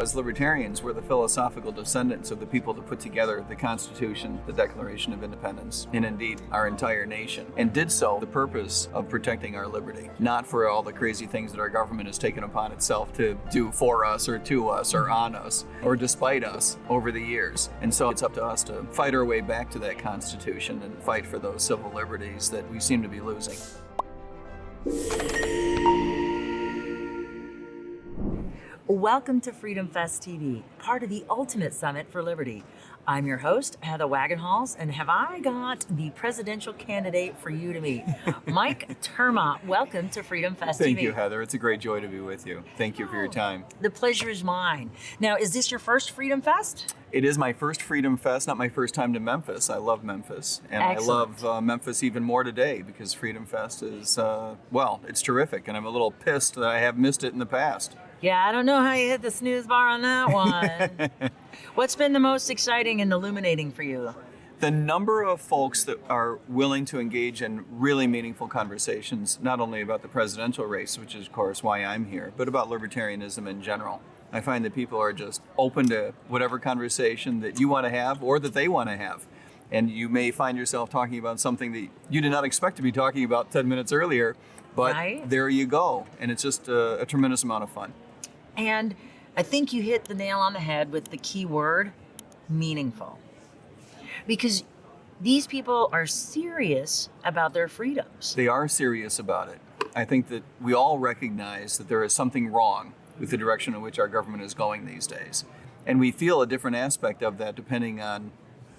As libertarians, we're the philosophical descendants of the people that put together the Constitution, the Declaration of Independence, and indeed our entire nation, and did so for the purpose of protecting our liberty, not for all the crazy things that our government has taken upon itself to do for us or to us or on us or despite us over the years. And so it's up to us to fight our way back to that Constitution and fight for those civil liberties that we seem to be losing. Welcome to FreedomFest TV, part of the Ultimate Summit for Liberty. I'm your host, Heather Wagenhals, and have I got the presidential candidate for you to meet, Mike ter Maat. Welcome to FreedomFest TV. Thank you, Heather. It's a great joy to be with you. Thank you for your time. The pleasure is mine. Now, is this your first Freedom Fest? It is my first Freedom Fest, not my first time to Memphis. I love Memphis, and Excellent. I love Memphis even more today because Freedom Fest is, it's terrific, and I'm a little pissed that I have missed it in the past. Yeah, I don't know how you hit the snooze bar on that one. What's been the most exciting and illuminating for you? The number of folks that are willing to engage in really meaningful conversations, not only about the presidential race, which is, of course, why I'm here, but about libertarianism in general. I find that people are just open to whatever conversation that you want to have or that they want to have. And you may find yourself talking about something that you did not expect to be talking about 10 minutes earlier, but There you go. And it's just a tremendous amount of fun. And I think you hit the nail on the head with the key word, meaningful. Because these people are serious about their freedoms. They are serious about it. I think that we all recognize that there is something wrong with the direction in which our government is going these days. And we feel a different aspect of that depending on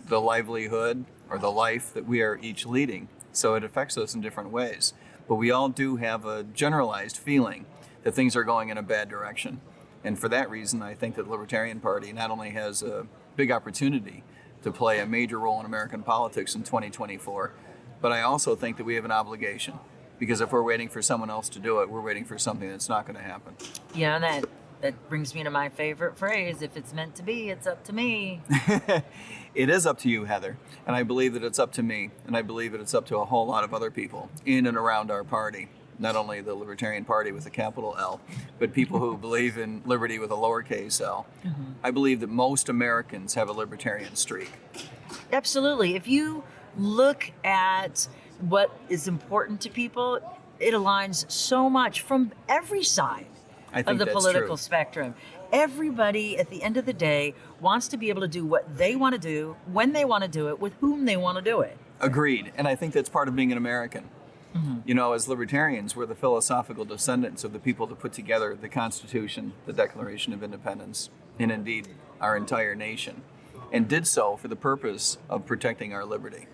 the livelihood or the life that we are each leading. So it affects us in different ways. But we all do have a generalized feeling that things are going in a bad direction. And for that reason, I think that the Libertarian Party not only has a big opportunity to play a major role in American politics in 2024, but I also think that we have an obligation. Because if we're waiting for someone else to do it, we're waiting for something that's not going to happen. Yeah, that brings me to my favorite phrase. If it's meant to be, it's up to me. It is up to you, Heather. And I believe that it's up to me. And I believe that it's up to a whole lot of other people in and around our party. Not only the Libertarian Party with a capital L, but people who believe in liberty with a lowercase l. Mm-hmm. I believe that most Americans have a libertarian streak. Absolutely. If you look at what is important to people, it aligns so much from every side of the political spectrum. Everybody, at the end of the day, wants to be able to do what they want to do, when they want to do it, with whom they want to do it. Agreed. And I think that's part of being an American. Mm-hmm. You know, as libertarians, we're the philosophical descendants of the people that put together the Constitution, the Declaration of Independence, and indeed our entire nation, and did so for the purpose of protecting our liberty,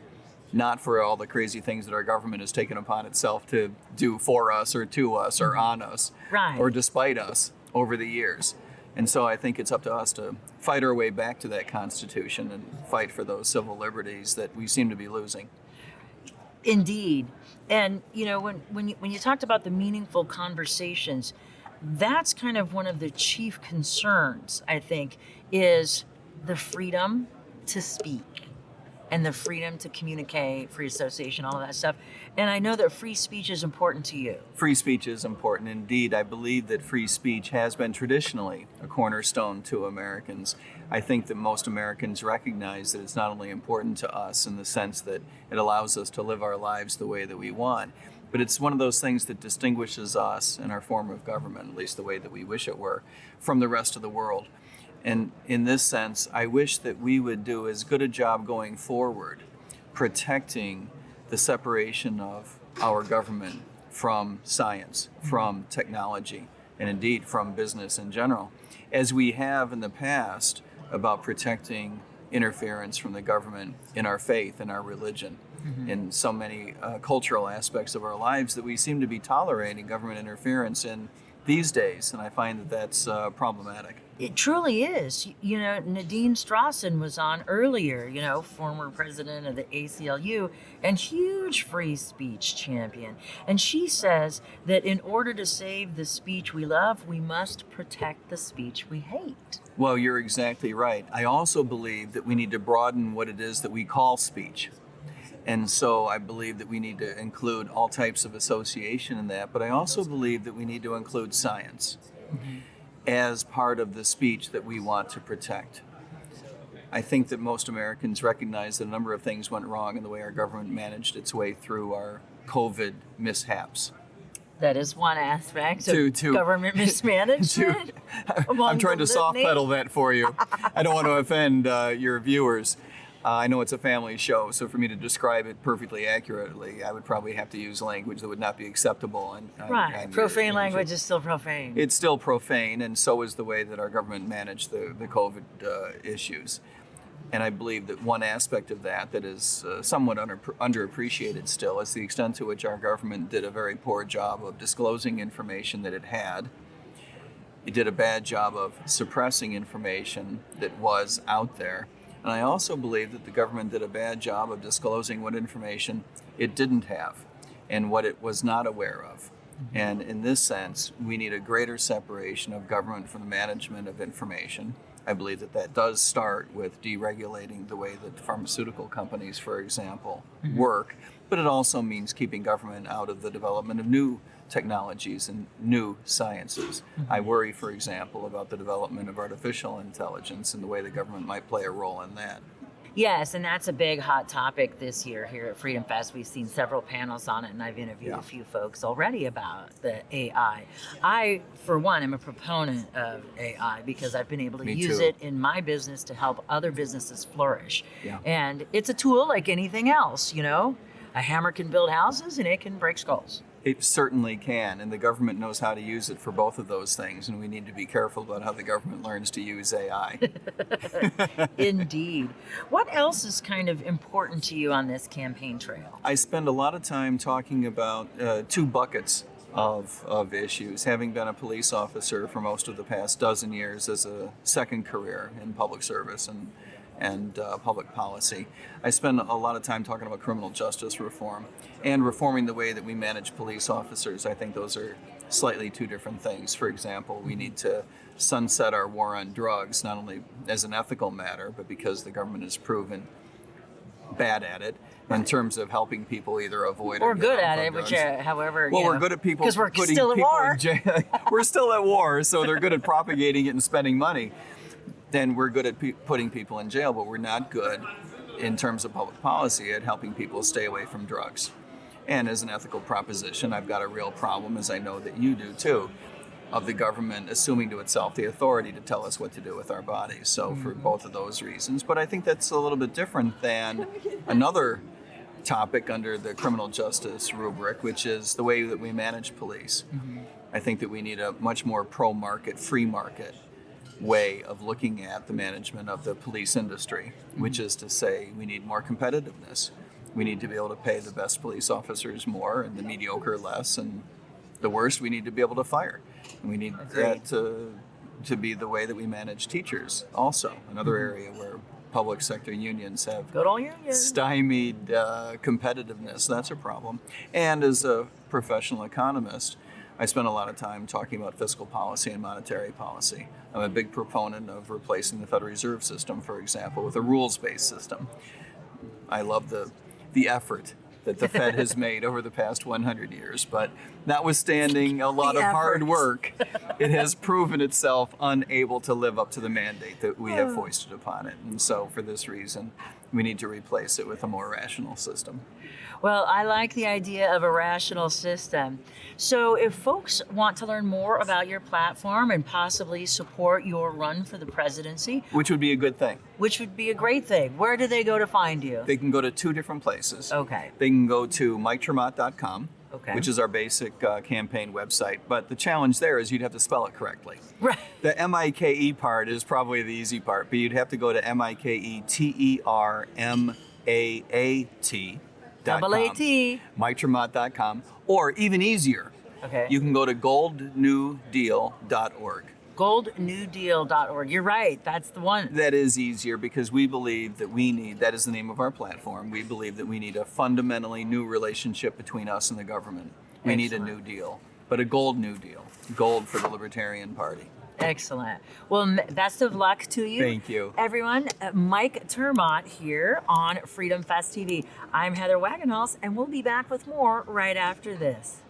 not for all the crazy things that our government has taken upon itself to do for us or to us or on us or despite us over the years. And so I think it's up to us to fight our way back to that Constitution and fight for those civil liberties that we seem to be losing. Indeed. And, you know, when you talked about the meaningful conversations, that's kind of one of the chief concerns, I think, is the freedom to speak and the freedom to communicate, free association, all of that stuff. And I know that free speech is important to you. Free speech is important indeed. I believe that free speech has been traditionally a cornerstone to Americans. I think that most Americans recognize that it's not only important to us in the sense that it allows us to live our lives the way that we want, but it's one of those things that distinguishes us and our form of government, at least the way that we wish it were, from the rest of the world. And in this sense, I wish that we would do as good a job going forward protecting the separation of our government from science, from technology, and indeed from business in general, as we have in the past about protecting interference from the government in our faith and our religion, in so many cultural aspects of our lives that we seem to be tolerating government interference in these days, and I find that that's problematic. It truly is. You know, Nadine Strawson was on earlier, you know, former president of the ACLU and huge free speech champion. And she says that in order to save the speech we love, we must protect the speech we hate. Well, you're exactly right. I also believe that we need to broaden what it is that we call speech. And so I believe that we need to include all types of association in that, but I also believe that we need to include science. as part of the speech that we want to protect. I think that most Americans recognize that a number of things went wrong in the way our government managed its way through our COVID mishaps. That is one aspect of government mismanagement. I'm trying to soft pedal that for you. I don't want to offend your viewers. I know it's a family show, so for me to describe it perfectly accurately, I would probably have to use language that would not be acceptable. And right. Profane language is still profane. It's still profane, and so is the way that our government managed the COVID issues. And I believe that one aspect of that is somewhat underappreciated still is the extent to which our government did a very poor job of disclosing information that it had. It did a bad job of suppressing information that was out there. And I also believe that the government did a bad job of disclosing what information it didn't have and what it was not aware of. And in this sense, we need a greater separation of government from the management of information. I believe that does start with deregulating the way that pharmaceutical companies, for example, work, but it also means keeping government out of the development of new technologies and new sciences. I worry, for example, about the development of artificial intelligence and the way the government might play a role in that. Yes, and that's a big hot topic this year here at FreedomFest. We've seen several panels on it, and I've interviewed a few folks already about the AI. I, for one, am a proponent of AI because I've been able to use it in my business to help other businesses flourish. Yeah. And it's a tool like anything else, you know? A hammer can build houses and it can break skulls. It certainly can, and the government knows how to use it for both of those things, and we need to be careful about how the government learns to use AI. Indeed. What else is kind of important to you on this campaign trail? I spend a lot of time talking about two buckets of issues. Having been a police officer for most of the past dozen years as a second career in public service and public policy, I spend a lot of time talking about criminal justice reform and reforming the way that we manage police officers. I think those are slightly two different things. For example, we need to sunset our war on drugs, not only as an ethical matter, but because the government has proven bad at it in terms of helping people either avoid or good at it, which, however, well, we're good at people because we're putting still at people war. in jail. We're still at war, so they're good at propagating it and spending money. Then we're good at putting people in jail, but we're not good in terms of public policy at helping people stay away from drugs. And as an ethical proposition, I've got a real problem, as I know that you do too, of the government assuming to itself the authority to tell us what to do with our bodies. So for both of those reasons. But I think that's a little bit different than another topic under the criminal justice rubric, which is the way that we manage police. I think that we need a much more pro-market, free market way of looking at the management of the police industry, which is to say we need more competitiveness. We need to be able to pay the best police officers more and the mediocre less, and the worst we need to be able to fire. And we need that to be the way that we manage teachers also, another area where public sector unions have stymied competitiveness. That's a problem. And as a professional economist, I spend a lot of time talking about fiscal policy and monetary policy. I'm a big proponent of replacing the Federal Reserve System, for example, with a rules-based system. I love the effort that the Fed has made over the past 100 years, but notwithstanding a lot of hard work, it has proven itself unable to live up to the mandate that we have foisted upon it. And so for this reason, we need to replace it with a more rational system. Well, I like the idea of a rational system. So if folks want to learn more about your platform and possibly support your run for the presidency, which would be a good thing. Which would be a great thing. Where do they go to find you? They can go to two different places. Okay. They can go to ter.maat.com, okay, which is our basic campaign website. But the challenge there is you'd have to spell it correctly. Right. The M-I-K-E part is probably the easy part, but you'd have to go to MIKETERMAAT. MyTerMaat.com, or even easier, you can go to goldnewdeal.org. Goldnewdeal.org. You're right. That's the one. That is easier because we believe that that is the name of our platform. We believe that we need a fundamentally new relationship between us and the government. We need a new deal, but a gold new deal. Gold for the Libertarian Party. Excellent. Well, best of luck to you. Thank you. Everyone, Mike ter Maat here on Freedom Fest TV. I'm Heather Wagenhals, and we'll be back with more right after this.